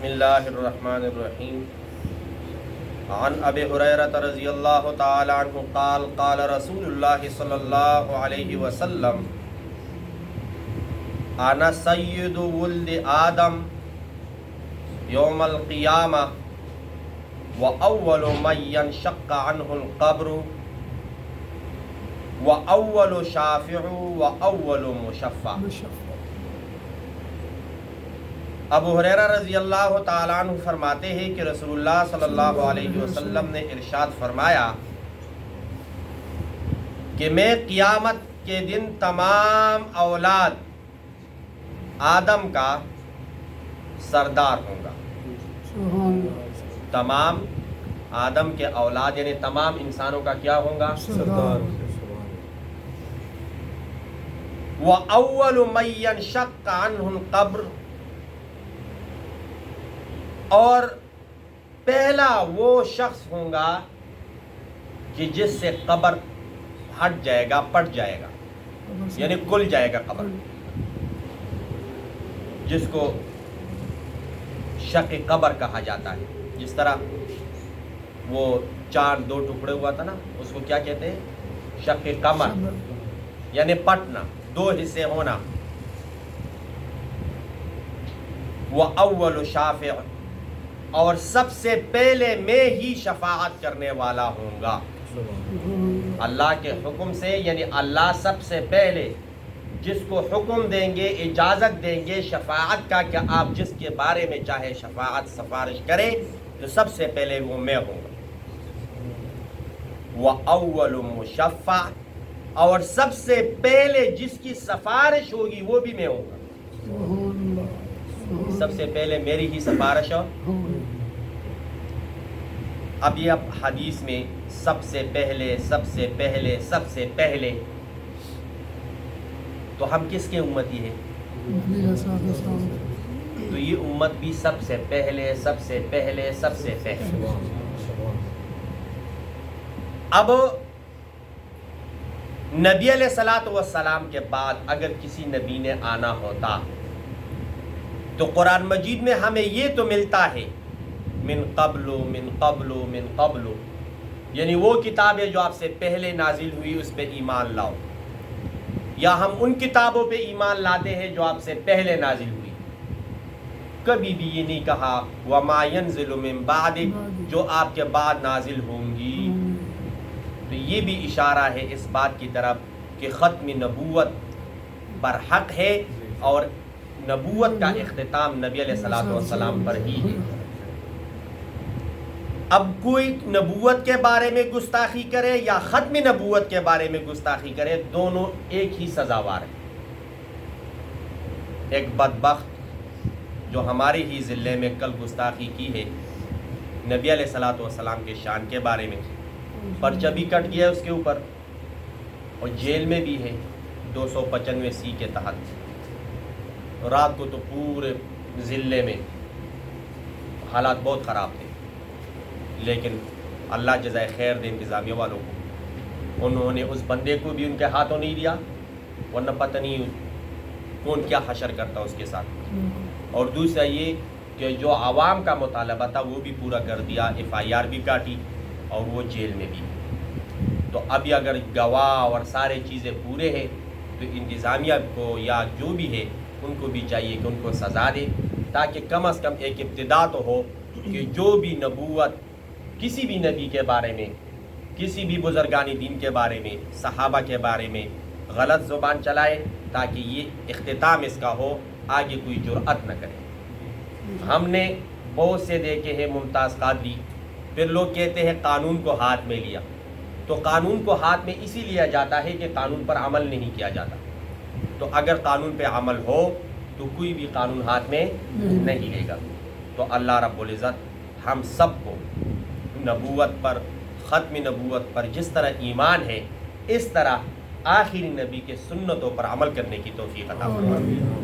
بسم اللہ الرحمن الرحیم عن ابی ہریرہ رضی اللہ تعالی عنہ قال قال رسول اللہ صلی اللہ علیہ وسلم انا سید ولد آدم یوم القیامہ وأول من ينشق عنه القبر وأول شافع وأول مشفع۔ ابو ہریرہ رضی اللہ تعالیٰ عنہ فرماتے ہیں کہ رسول اللہ صلی اللہ علیہ وسلم نے ارشاد فرمایا کہ میں قیامت کے دن تمام اولاد آدم کا سردار ہوں گا۔ تمام آدم کے اولاد یعنی تمام انسانوں کا کیا ہوگا؟ سردار۔ وَأَوَّلُ مَن يَنشَقَّ عَنْهُ الْقَبْرُ، اور پہلا وہ شخص ہوگا کہ جس سے قبر ہٹ جائے گا، پٹ جائے گا، یعنی کھل جائے گا قبر، جس کو شق قبر کہا جاتا ہے۔ جس طرح وہ چاند دو ٹکڑے ہوا تھا نا، اس کو کیا کہتے ہیں؟ شق قمر، یعنی پٹنا، دو حصے ہونا۔ وَأَوَّلُ شَافِعٍ، اور سب سے پہلے میں ہی شفاعت کرنے والا ہوں گا اللہ کے حکم سے، یعنی اللہ سب سے پہلے جس کو حکم دیں گے، اجازت دیں گے شفاعت کا کہ آپ جس کے بارے میں چاہے شفاعت سفارش کریں، تو سب سے پہلے وہ میں ہوں گا۔ وَأَوَّلُ مُشَفَّعٍ، اور سب سے پہلے جس کی سفارش ہوگی وہ بھی میں ہوں گا۔ سب سے پہلے میری ہی سفارش ہو۔ اب یہ حدیث میں سب سے پہلے، سب سے پہلے، سب سے پہلے، تو ہم کس کے امتی ہیں؟ تو یہ امت بھی سب سے پہلے، سب سے پہلے، سب سے پہلے۔ اب نبی علیہ الصلوۃ والسلام کے بعد اگر کسی نبی نے آنا ہوتا تو قرآن مجید میں ہمیں یہ تو ملتا ہے من قبل من قبل من قبل، یعنی وہ کتابیں جو آپ سے پہلے نازل ہوئی اس پہ ایمان لاؤ، یا ہم ان کتابوں پہ ایمان لاتے ہیں جو آپ سے پہلے نازل ہوئی۔ کبھی بھی یہ نہیں کہا وما ينزل من بعد، جو آپ کے بعد نازل ہوں گی۔ تو یہ بھی اشارہ ہے اس بات کی طرف کہ ختم نبوت برحق ہے، اور نبوت کا اختتام نبی علیہ الصلوۃ والسلام پر ہی ہے۔ اب کوئی نبوت کے بارے میں گستاخی کرے یا ختم نبوت کے بارے میں گستاخی کرے، دونوں ایک ہی سزاوار ہیں۔ ایک بدبخت جو ہمارے ہی ضلع میں کل گستاخی کی ہے نبی علیہ الصلوۃ والسلام کے شان کے بارے میں، پرچہ بھی کٹ گیا اس کے اوپر، اور جیل میں بھی ہے 295 کے تحت۔ رات کو تو پورے ضلع میں حالات بہت خراب تھے، لیکن اللہ جزائے خیر دے انتظامیہ والوں کو، انہوں نے اس بندے کو بھی ان کے ہاتھوں نہیں دیا، ورنہ پتہ نہیں کون کیا حشر کرتا اس کے ساتھ۔ اور دوسرا یہ کہ جو عوام کا مطالبہ تھا وہ بھی پورا کر دیا، FIR بھی کاٹی، اور وہ جیل میں بھی۔ تو ابھی اگر گواہ اور سارے چیزیں پورے ہیں تو انتظامیہ کو یا جو بھی ہے ان کو بھی چاہیے کہ ان کو سزا دے، تاکہ کم از کم ایک ابتدا تو ہو کہ جو بھی نبوت کسی بھی نبی کے بارے میں، کسی بھی بزرگانی دین کے بارے میں، صحابہ کے بارے میں غلط زبان چلائے، تاکہ یہ اختتام اس کا ہو، آگے کوئی جرأت نہ کرے۔ ہم نے بہت سے دیکھے ہیں ممتاز قادری، پھر لوگ کہتے ہیں قانون کو ہاتھ میں لیا، تو قانون کو ہاتھ میں اسی لیا جاتا ہے کہ قانون پر عمل نہیں کیا جاتا۔ تو اگر قانون پہ عمل ہو تو کوئی بھی قانون ہاتھ میں نہیں لے گا۔ تو اللہ رب العزت ہم سب کو نبوت پر، ختم نبوت پر جس طرح ایمان ہے، اس طرح آخری نبی کے سنتوں پر عمل کرنے کی توفیق عطا فرمائے۔